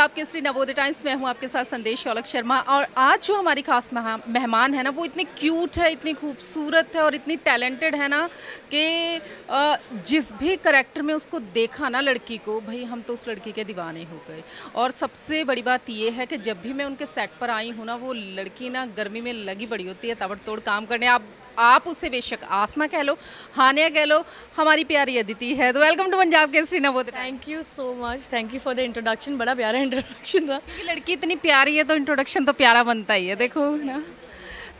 Punjab Kesari Navodaya times में हूँ आपके साथ संदेश शौलक शर्मा। और आज जो हमारी खास मेहमान है ना, वो इतनी क्यूट है, इतनी खूबसूरत है और इतनी टैलेंटेड है ना कि जिस भी करेक्टर में उसको देखा ना लड़की को, भाई हम तो उस लड़की के दीवाने हो गए। और सबसे बड़ी बात ये है कि जब भी मैं उनके सेट पर आई हूँ ना, वो लड़की ना गर्मी में लगी बड़ी होती है ताबड़तोड़ काम करने। आप उससे बेशक आसमा कह लो, हानिया कह लो, हमारी प्यारी अदिति है। तो welcome to Punjab Kesari Navodaya. Thank you so much, thank you for the introduction. बड़ा प्यारा इंट्रोडक्शन था। ये लड़की इतनी प्यारी है तो इंट्रोडक्शन तो प्यारा बनता ही है, देखो ना।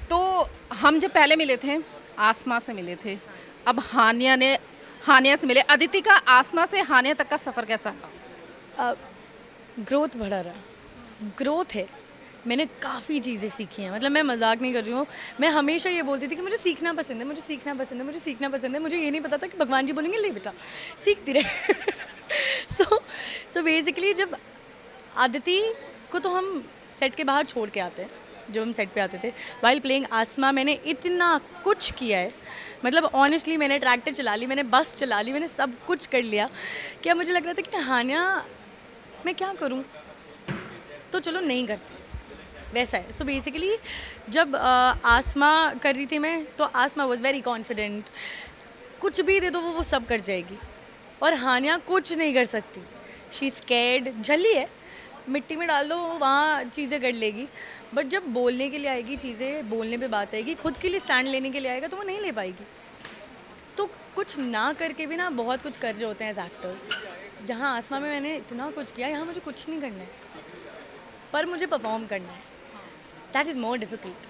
तो हम जब पहले मिले थे, आसमा से मिले थे, अब हानिया से मिले। अदिति का आसमा से हानिया तक का सफ़र कैसा? ग्रोथ बढ़ा रहा, ग्रोथ है। मैंने काफ़ी चीज़ें सीखी हैं, मतलब मैं मजाक नहीं कर रही हूँ। मैं हमेशा ये बोलती थी कि मुझे सीखना पसंद है, मुझे सीखना पसंद है, मुझे सीखना पसंद है। मुझे ये नहीं पता था कि भगवान जी बोलेंगे ले बेटा सीखती रहे। सो बेसिकली जब आदिति को तो हम सेट के बाहर छोड़ के आते हैं, जब हम सेट पे आते थे वाइल प्लेइंग आसमा, मैंने इतना कुछ किया है। मतलब ऑनेस्टली मैंने ट्रैक्टर चला ली, मैंने बस चला ली, मैंने सब कुछ कर लिया। क्या मुझे लग रहा था कि हानिया मैं क्या करूँ, तो चलो नहीं करते, वैसा है। सो बेसिकली जब आसमा कर रही थी मैं, तो आसमा वॉज वेरी कॉन्फिडेंट, कुछ भी दे दो वो सब कर जाएगी। और हानिया कुछ नहीं कर सकती, शी स्कैर्ड, झल्ली है, मिट्टी में डाल दो वहाँ चीज़ें कर लेगी। बट जब बोलने के लिए आएगी, चीज़ें बोलने पे बात आएगी, खुद के लिए स्टैंड लेने के लिए आएगा, तो वो नहीं ले पाएगी। तो कुछ ना करके भी ना बहुत कुछ कर रहे होते हैं एज एक्टर्स। जहाँ आसमा में मैंने इतना कुछ किया, यहाँ मुझे कुछ नहीं करना है, पर मुझे परफॉर्म करना है। That is more difficult.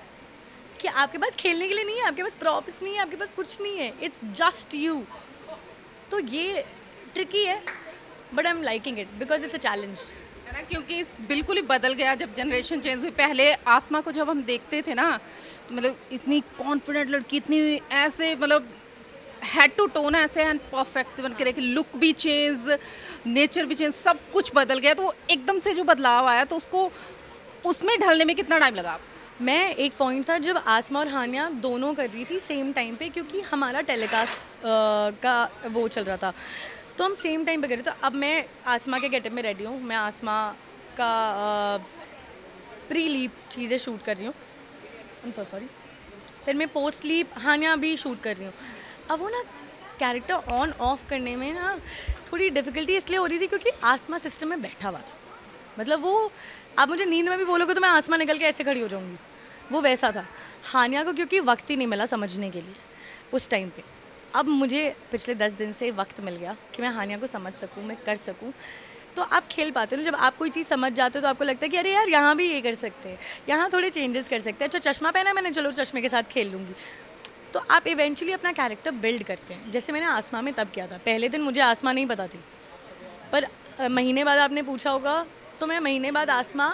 कि आपके पास खेलने के लिए नहीं है, आपके पास प्रॉप्स नहीं है, आपके पास कुछ नहीं है, इट्स जस्ट यू। तो ये ट्रिकी है, but I am liking it because it's a challenge, है ना। क्योंकि बिल्कुल ही बदल गया जब जनरेशन चेंज हुई। पहले आसमा को जब हम देखते थे ना, तो मतलब इतनी कॉन्फिडेंट लड़की, इतनी ऐसे मतलब हेड टू टोन ऐसे एंड परफेक्ट बन के, लेकिन लुक भी चेंज, नेचर भी चेंज, सब कुछ बदल गया। तो एकदम से जो बदलाव आया, तो उसको उसमें ढलने में कितना टाइम लगा? मैं एक पॉइंट था जब आसमा और हानिया दोनों कर रही थी सेम टाइम पे, क्योंकि हमारा टेलीकास्ट का वो चल रहा था, तो हम सेम टाइम पे कर रहे थे। तो अब मैं आसमा के गेटअप में रेडी हूँ, मैं आसमा का प्री लीप चीज़ें शूट कर रही हूँ, आई एम सो सॉरी। फिर मैं पोस्ट लीप हानिया भी शूट कर रही हूँ। अब वो ना कैरेक्टर ऑन ऑफ करने में ना थोड़ी डिफ़िकल्टी इसलिए हो रही थी क्योंकि आसमा सिस्टम में बैठा हुआ था। मतलब वो, आप मुझे नींद में भी बोलोगे तो मैं आसमा निकल के ऐसे खड़ी हो जाऊंगी, वो वैसा था। हानिया को क्योंकि वक्त ही नहीं मिला समझने के लिए उस टाइम पे। अब मुझे पिछले 10 दिन से वक्त मिल गया कि मैं हानिया को समझ सकूं, मैं कर सकूं। तो आप खेल पाते हो ना, जब आप कोई चीज़ समझ जाते हो तो आपको लगता है कि अरे यार यहाँ भी ये कर सकते हैं, यहाँ थोड़े चेंजेस कर सकते हैं। अच्छा चश्मा पहना मैंने, चलो चश्मे के साथ खेल लूँगी। तो आप इवेंचुअली अपना कैरेक्टर बिल्ड करते हैं, जैसे मैंने आसमा में तब किया था। पहले दिन मुझे आसमा नहीं पता थी, पर महीने बाद आपने पूछा होगा तो मैं महीने बाद आसमा,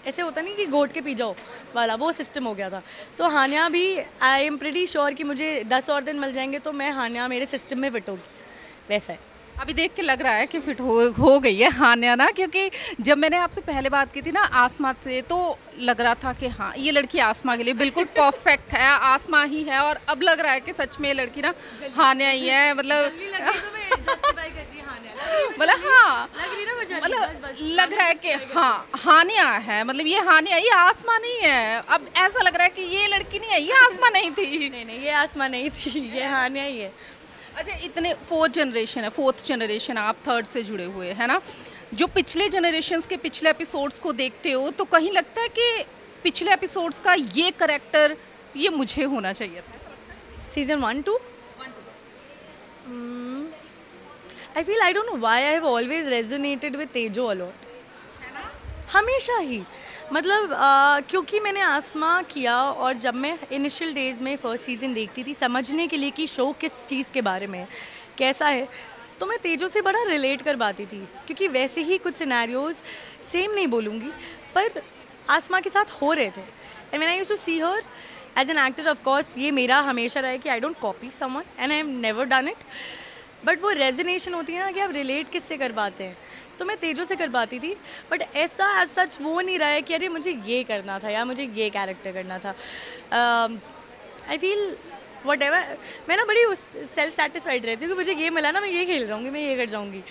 ऐसे होता नहीं कि घोट के पी जाओ वाला, वो सिस्टम हो गया था। तो हानिया भी, आई एम प्रीटी श्योर कि मुझे 10 और दिन मिल जाएंगे तो मैं हानिया मेरे सिस्टम में फिट होगी, वैसा है। अभी देख के लग रहा है कि फिट हो गई है हानिया ना। क्योंकि जब मैंने आपसे पहले बात की थी ना आसमा से, तो लग रहा था कि हाँ ये लड़की आसमा के लिए बिल्कुल परफेक्ट है, आसमा ही है। और अब लग रहा है कि सच में ये लड़की ना हानिया ही है। मतलब मतलब हाँ, मतलब लग रहा है कि हाँ हानिया है, मतलब ये हानिया, ये आसमा नहीं है। अब ऐसा लग रहा है कि ये लड़की नहीं है, ये आसमा नहीं थी। नहीं, ये आसमा नहीं थी, ये हानिया ही है। अच्छा, इतने फोर्थ जनरेशन आप थर्ड से जुड़े हुए है ना। जो पिछले जनरेशन्स के पिछले एपिसोड्स को देखते हो, तो कहीं लगता है कि पिछले एपिसोड्स का ये करेक्टर ये मुझे होना चाहिए था? Season 1-2 I feel, I don't know why I have always resonated with तेजो अलॉट, हमेशा ही। मतलब क्योंकि मैंने आसमा किया, और जब मैं इनिशियल डेज़ में फर्स्ट सीज़न देखती थी समझने के लिए कि शो किस चीज़ के बारे में कैसा है, तो मैं तेजो से बड़ा रिलेट कर पाती थी। क्योंकि वैसे ही कुछ सिनेरियोज, सेम नहीं बोलूँगी, पर आसमा के साथ हो रहे थे। And when I used to see her as an actor, of course ये मेरा हमेशा रहा है कि I don't copy someone and I have never done it, but वो रेजोनेशन होती है ना कि आप रिलेट किससे कर पाते हैं, तो मैं तेजो से कर पाती थी। बट ऐसा एज सच वो नहीं रहा है कि अरे मुझे ये करना था या मुझे ये कैरेक्टर करना था। आई फील वट एवर, मैं ना बड़ी उस सेल्फ सेटिस्फाइड रहती हूँ कि मुझे ये मिला ना, मैं ये खेल जाऊँगी, मैं ये कर जाऊँगी।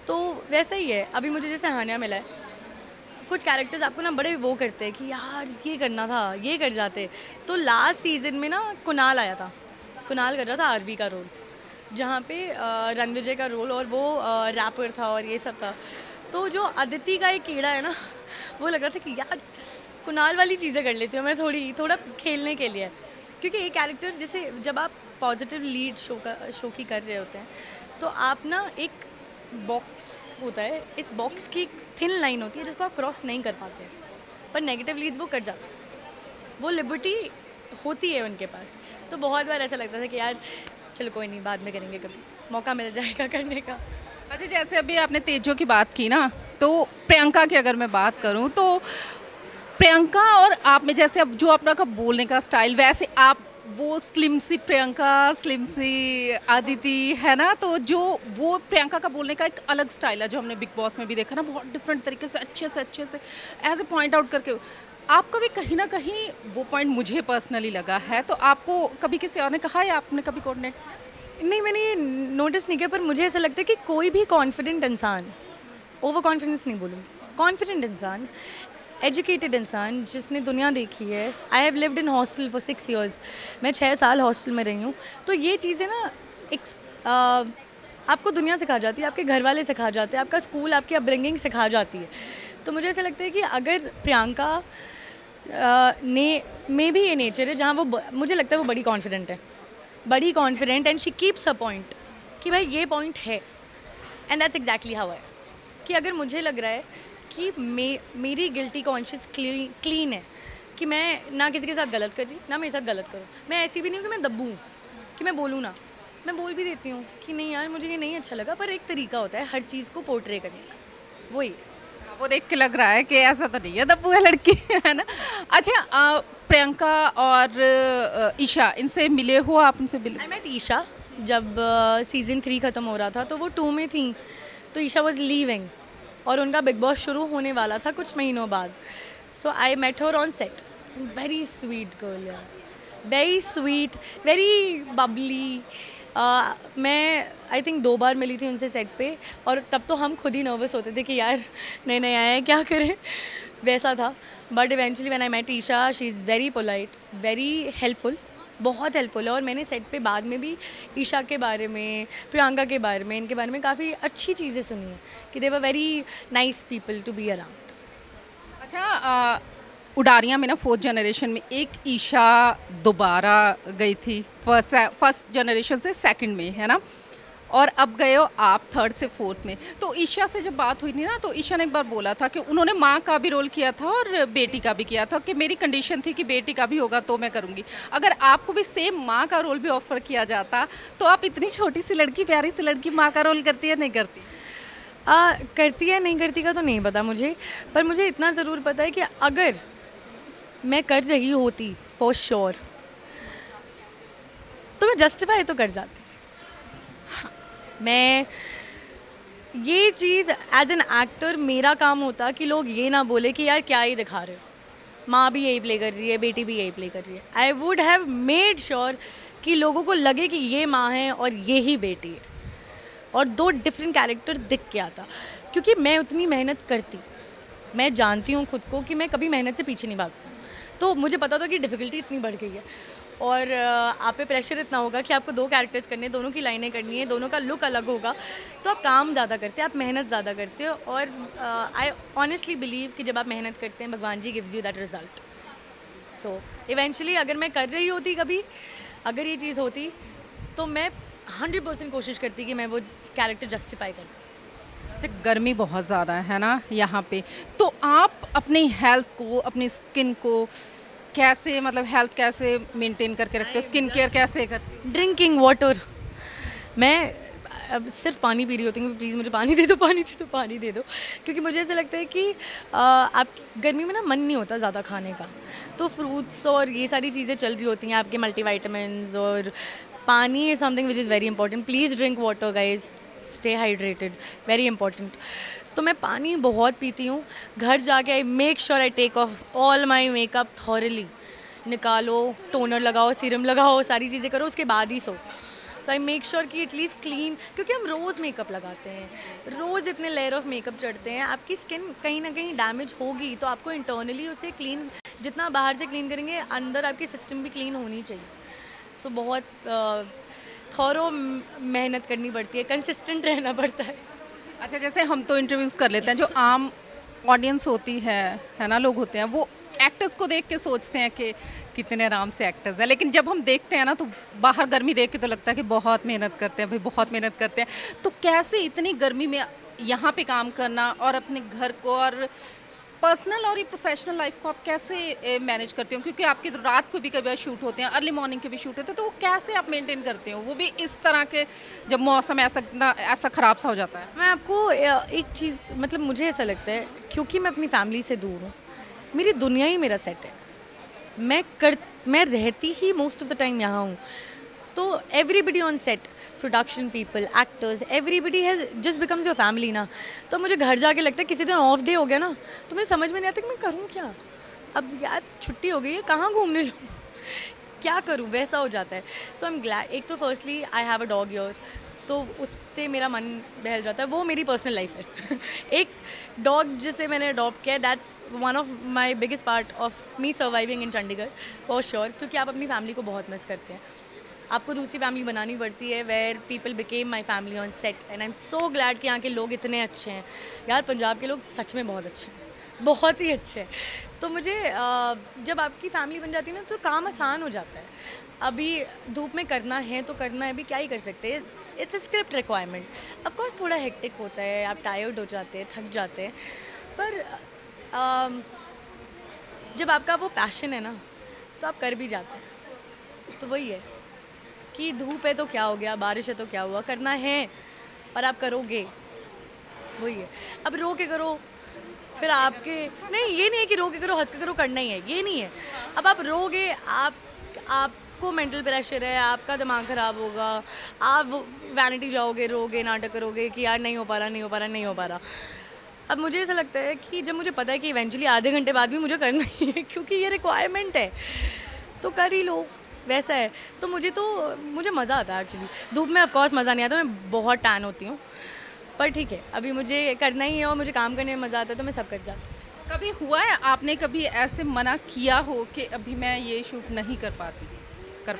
तो वैसा ही है, अभी मुझे जैसे हानिया मिला है, कुछ कैरेक्टर्स आपको ना बड़े वो करते हैं कि यार ये करना था, ये कर जाते। तो लास्ट सीज़न में ना कुणाल आया था, कुणाल कर रहा था आरवी का रोल, जहाँ पे रणविजय का रोल, और वो रैपर था और ये सब था। तो जो अदिति का एक कीड़ा है ना वो लग रहा था कि यार कुणाल वाली चीज़ें कर लेती हूँ मैं थोड़ा खेलने के लिए, क्योंकि ये कैरेक्टर जैसे जब आप पॉजिटिव लीड शो की कर रहे होते हैं तो आप ना एक बॉक्स होता है, इस बॉक्स की एक थिन लाइन होती है जिसको आप क्रॉस नहीं कर पाते, पर नेगेटिव लीड्स वो कर जाते हैं, वो लिबर्टी होती है उनके पास। तो बहुत बार ऐसा लगता था कि यार चलो कोई नहीं, बाद में करेंगे, कभी मौका मिल जाएगा करने का। अच्छा, जैसे अभी आपने तेजो की बात की ना, तो प्रियंका की अगर मैं बात करूं तो प्रियंका और आप में जैसे अब जो अपना का बोलने का स्टाइल, वैसे आप वो स्लिम सी प्रियंका, स्लिम सी अदिति है ना, तो जो वो प्रियंका का बोलने का एक अलग स्टाइल है जो हमने बिग बॉस में भी देखा ना, बहुत डिफरेंट तरीके से अच्छे से ऐसे पॉइंट आउट करके। आपका भी कहीं ना कहीं वो पॉइंट मुझे पर्सनली लगा है, तो आपको कभी किसी और ने कहा या आपने कभी कोऑर्डिनेट? नहीं, मैंने ये नोटिस नहीं किया, पर मुझे ऐसा लगता है कि कोई भी कॉन्फिडेंट इंसान, ओवर कॉन्फिडेंस नहीं बोलूँगी, कॉन्फिडेंट इंसान, एजुकेटेड इंसान जिसने दुनिया देखी है। I have lived in hostel for 6 years, मैं 6 साल हॉस्टल में रही हूँ। तो ये चीज़ें ना आपको दुनिया सिखा जाती है, आपके घर वाले सिखा जाते हैं, आपका स्कूल, आपकी अपब्रिंगिंग सिखा जाती है। तो मुझे ऐसा लगता है कि अगर प्रियंका में भी ये नेचर है जहाँ वो, मुझे लगता है वो बड़ी कॉन्फिडेंट है, बड़ी confident, and she keeps a point कि भाई ये पॉइंट है, एंड दैट्स एग्जैक्टली हाउ है। कि अगर मुझे लग रहा है कि मेरी गिल्टी कॉन्शियस क्लीन है, कि मैं ना किसी के साथ गलत कर रही, ना मेरे साथ गलत करो, मैं ऐसी भी नहीं हूँ कि मैं दब्बू हूँ कि मैं बोलूँ ना, मैं बोल भी देती हूँ कि नहीं यार मुझे ये नहीं अच्छा लगा, पर एक तरीका होता है हर चीज़ को पोर्ट्रे करने का, वही। वो देख के लग रहा है कि ऐसा तो नहीं है दब्बू है लड़की है ना। अच्छा, प्रियंका और ईशा, इनसे मिले हो आप? इनसे मिले? आई मेट ईशा जब सीज़न 3 ख़त्म हो रहा था, तो वो 2 में थी, तो ईशा वॉज लीविंग और उनका बिग बॉस शुरू होने वाला था कुछ महीनों बाद। So I met her on set, very sweet girl यार, वेरी स्वीट, वेरी बबली। मैं आई थिंक 2 बार मिली थी उनसे सेट पे, और तब तो हम खुद ही नर्वस होते थे कि यार नए नए आए हैं, क्या करें, वैसा था। But eventually when I met Isha, she is very polite, very helpful, बहुत हेल्पफुल है। और मैंने सेट पे बाद में भी ईशा के बारे में, प्रियंका के बारे में, इनके बारे में काफ़ी अच्छी चीज़ें सुनी हैं कि they were very nice people to be around. अच्छा, उडारियाँ में ना 4th जनरेशन में एक ईशा दोबारा गई थी, फर्स्ट जनरेशन से 2nd में, है ना, और अब गए हो आप 3rd से 4th में। तो ईशा से जब बात हुई थी ना, तो ईशा ने एक बार बोला था कि उन्होंने माँ का भी रोल किया था और बेटी का भी किया था, कि मेरी कंडीशन थी कि बेटी का भी होगा तो मैं करूँगी। अगर आपको भी सेम माँ का रोल भी ऑफर किया जाता तो आप इतनी छोटी सी लड़की, प्यारी सी लड़की, माँ का रोल करती है नहीं करती? करती है नहीं करती का तो नहीं पता मुझे, पर मुझे इतना ज़रूर पता है कि अगर मैं कर रही होती फॉर श्योर तो मैं जस्टिफाई तो कर जाती। मैं ये चीज़ एज एन एक्टर मेरा काम होता कि लोग ये ना बोले कि यार क्या ही दिखा रहे हो, माँ भी यही प्ले कर रही है, बेटी भी यही प्ले कर रही है। I would have made sure कि लोगों को लगे कि ये माँ है और ये ही बेटी है, और 2 डिफरेंट कैरेक्टर दिख के आता, क्योंकि मैं उतनी मेहनत करती, मैं जानती हूँ खुद को कि मैं कभी मेहनत से पीछे नहीं भागती हूँ। तो मुझे पता था कि डिफ़िकल्टी इतनी बढ़ गई है और आप पे प्रेशर इतना होगा कि आपको 2 कैरेक्टर्स करने, दोनों की लाइनें करनी है, दोनों का लुक अलग होगा, तो आप काम ज़्यादा करते हैं, आप मेहनत ज़्यादा करते हो। और आई ऑनेस्टली बिलीव कि जब आप मेहनत करते हैं, भगवान जी gives you that result. So eventually अगर मैं कर रही होती कभी, अगर ये चीज़ होती, तो मैं 100% कोशिश करती कि मैं वो कैरेक्टर जस्टिफाई करूँ। गर्मी बहुत ज़्यादा है ना यहाँ पे, तो आप अपनी हेल्थ को, अपनी स्किन को कैसे, मतलब हेल्थ कैसे मेंटेन करके रखते हो, स्किन केयर कैसे करते हो? Drinking water. मैं अब सिर्फ पानी पी रही होती हूँ, प्लीज़ मुझे पानी दे दो, पानी दे दो, पानी दे दो, क्योंकि मुझे ऐसा लगता है कि आप गर्मी में ना मन नहीं होता ज़्यादा खाने का, तो फ्रूट्स और ये सारी चीज़ें चल रही होती हैं, आपके मल्टीविटामिन्स, और पानी is something which is very important. Please drink water guys, stay hydrated, very important. तो मैं पानी बहुत पीती हूँ। घर जाके I make sure I take off all my makeup thoroughly, निकालो, टोनर लगाओ, सीरम लगाओ, सारी चीज़ें करो, उसके बाद ही सो। सो आई मेक श्योर कि एटलीस्ट क्लीन, क्योंकि हम रोज़ मेकअप लगाते हैं, रोज़ इतने लेयर ऑफ मेकअप चढ़ते हैं, आपकी स्किन कहीं ना कहीं डैमेज होगी, तो आपको इंटरनली उसे क्लीन, जितना बाहर से क्लीन करेंगे अंदर आपकी सिस्टम भी क्लीन होनी चाहिए. सो बहुत थॉरो मेहनत करनी पड़ती है, कंसिस्टेंट रहना पड़ता है. अच्छा, जैसे हम तो इंटरव्यूज़ कर लेते हैं, जो आम ऑडियंस होती है ना, लोग होते हैं, वो एक्टर्स को देख के सोचते हैं कि कितने आराम से एक्टर्स हैं, लेकिन जब हम देखते हैं ना तो बाहर गर्मी देख के तो लगता है कि बहुत मेहनत करते हैं भाई, बहुत मेहनत करते हैं. तो कैसे इतनी गर्मी में यहाँ पे काम करना और अपने घर को और पर्सनल और ये प्रोफेशनल लाइफ को आप कैसे मैनेज करते हो, क्योंकि आपके तो रात को भी कभी शूट होते हैं, अर्ली मॉर्निंग के भी शूट होते हैं, तो वो कैसे आप मेंटेन करते हो, वो भी इस तरह के जब मौसम ऐसा ख़राब सा हो जाता है? मैं आपको एक चीज़, मतलब मुझे ऐसा लगता है क्योंकि मैं अपनी फैमिली से दूर हूँ, मेरी दुनिया ही मेरा सेट है, मैं रहती ही मोस्ट ऑफ द टाइम यहाँ हूँ, तो everybody on set, production people, actors, everybody has just becomes your family ना. तो मुझे घर जाके लगता है किसी दिन ऑफ डे हो गया ना, तो मुझे समझ में नहीं आता कि मैं करूँ क्या. अब यार छुट्टी हो गई है, कहाँ घूमने जाऊँ, क्या करूँ, वैसा हो जाता है. सो आई एम ग्लैड. एक तो firstly I have a dog here, तो उससे मेरा मन बहल जाता है, वो मेरी पर्सनल लाइफ है. एक डॉग जिसे मैंने अडॉप्ट किया, that's one of my biggest part of me surviving in Chandigarh for sure, क्योंकि आप अपनी फैमिली को बहुत मिस करते हैं, आपको दूसरी फैमिली बनानी पड़ती है. Where people became my family on set and I am so glad कि यहाँ के लोग इतने अच्छे हैं. यार पंजाब के लोग सच में बहुत अच्छे हैं, बहुत ही अच्छे हैं. तो मुझे जब आपकी फैमिली बन जाती है ना तो काम आसान हो जाता है. अभी धूप में करना है तो करना है, अभी क्या ही कर सकते हैं, it's a script requirement. Of course थोड़ा हेक्टिक होता है, आप टायर्ड हो जाते हैं, थक जाते हैं, पर जब आपका वो पैशन है ना तो आप कर भी जाते हैं. तो वही है कि धूप है तो क्या हो गया, बारिश है तो क्या हुआ, करना है और आप करोगे, वही है. अब रो के करो फिर आपके, नहीं ये नहीं है कि रो के करो हंस के करो, करना ही है, ये नहीं है. अब आप रोगे, आपको मेंटल प्रेशर है, आपका दिमाग ख़राब होगा, आप वैनिटी जाओगे, रोगे, नाटक करोगे कि यार नहीं हो पा रहा, नहीं हो पा रहा, नहीं हो पा रहा. अब मुझे ऐसा लगता है कि जब मुझे पता है कि इवेंचुअली आधे घंटे बाद भी मुझे करना ही है, क्योंकि ये रिक्वायरमेंट है, तो कर ही लो, वैसा है. तो मुझे मज़ा आता है एक्चुअली. धूप में ऑफकोर्स मज़ा नहीं आता, मैं बहुत टैन होती हूँ, पर ठीक है, अभी मुझे करना ही है और मुझे काम करने में मज़ा आता है, तो मैं सब कर जाती हूँ. कभी हुआ है आपने कभी ऐसे मना किया हो कि अभी मैं ये शूट नहीं कर पाती? यार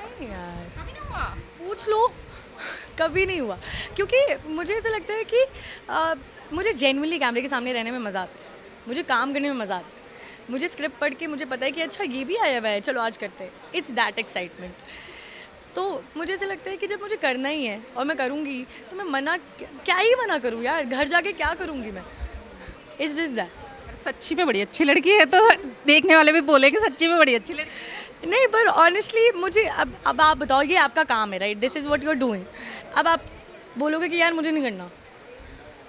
कभी नहीं हुआ? पूछ लो. कभी नहीं हुआ, क्योंकि मुझे ऐसा लगता है कि मुझे जेन्युइनली कैमरे के सामने रहने में मज़ा आता है, मुझे काम करने में मज़ा आता है. मुझे स्क्रिप्ट पढ़ के मुझे पता है कि अच्छा ये भी आया हुआ है, चलो आज करते हैं, इट्स दैट एक्साइटमेंट. तो मुझे ऐसा लगता है कि जब मुझे करना ही है और मैं करूँगी तो मैं क्या ही मना करूँ यार, घर जाके क्या करूँगी मैं. It's just that. सच्ची में बड़ी अच्छी लड़की है, तो देखने वाले भी बोले कि सच्ची में बड़ी अच्छी लड़की. नहीं, पर ऑनेस्टली मुझे अब आप बताओ, ये आपका काम है, right, this is what you are doing. अब आप बोलोगे कि यार मुझे नहीं करना,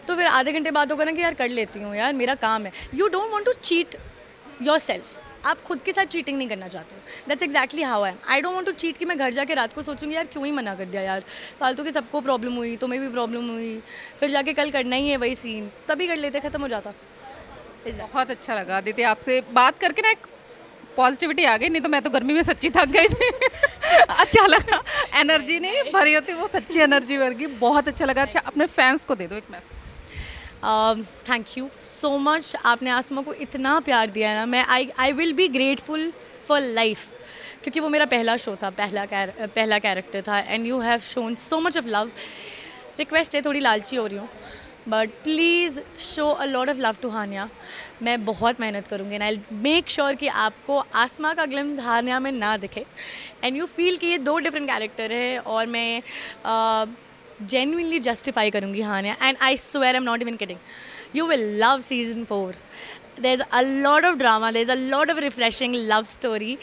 तो फिर आधे घंटे बाद होगा ना कि यार कर लेती हूँ, यार मेरा काम है. You don't want to cheat yourself, आप खुद के साथ चीटिंग नहीं करना चाहते हो. That's exactly how I am. I don't want to cheat कि मैं घर जाके रात को सोचूंगी यार क्यों ही मना कर दिया यार, फालतू के सबको प्रॉब्लम हुई, तुम्हें भी प्रॉब्लम हुई, फिर जाके कल करना ही है वही सीन, तभी कर लेते, ख़त्म हो जाता. बहुत अच्छा लगा आदित्य आपसे बात करके ना, एक पॉजिटिविटी आ गई, नहीं तो मैं तो गर्मी में सच्ची थक गई थी. अच्छा लगा, एनर्जी नहीं भरी होती, वो सच्ची एनर्जी भर गई, बहुत अच्छा लगा. अच्छा, अपने फैंस को दे दो एक message. Thank you so much, आपने आसमा को इतना प्यार दिया है ना, मैं I will be grateful for life, क्योंकि वो मेरा पहला शो था, पहला कैरेक्टर था, and you have shown so much of love. Request है, थोड़ी लालची हो रही हूँ, but please show a lot of love to Hania. मैं बहुत मेहनत करूँगी एंड आई मेक श्योर कि आपको आसमा का ग्लिम्स हानिया में ना दिखे एंड यू फील कि ये दो डिफरेंट कैरेक्टर है, और मैं genuinely justify करूँगी Hania. And I swear I am not even kidding, you will love season 4. there's a lot of drama, there's a lot of refreshing love story.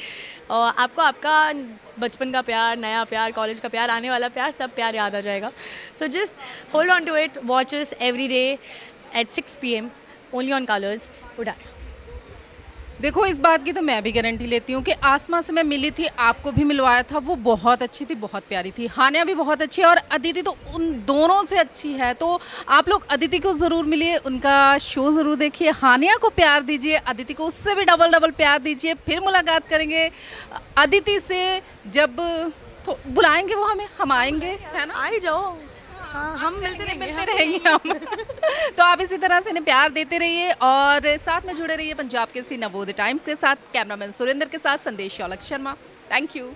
और आपको आपका बचपन का प्यार, नया प्यार, कॉलेज का प्यार, आने वाला प्यार, सब प्यार याद आ जाएगा. So just hold on to it, watch us every day at 6 PM only on Colors. उड़ाए. देखो, इस बात की तो मैं भी गारंटी लेती हूँ कि आसमा से मैं मिली थी, आपको भी मिलवाया था, वो बहुत अच्छी थी, बहुत प्यारी थी. हानिया भी बहुत अच्छी है और अदिति तो उन दोनों से अच्छी है. तो आप लोग अदिति को ज़रूर मिलिए, उनका शो ज़रूर देखिए, हानिया को प्यार दीजिए, अदिति को उससे भी डबल डबल प्यार दीजिए. फिर मुलाकात करेंगे अदिति से जब तो बुलाएंगे वो हमें, हम आएंगे, है ना? आ ही जाओ। हाँ, हम मिलते रहेंगे, मिलते रहेंगे हम। तो आप इसी तरह से इन्हें प्यार देते रहिए और साथ में जुड़े रहिए पंजाब केसरी नवोदय टाइम्स के साथ। कैमरामैन सुरेंद्र के साथ संदेश शौलक शर्मा। Thank you.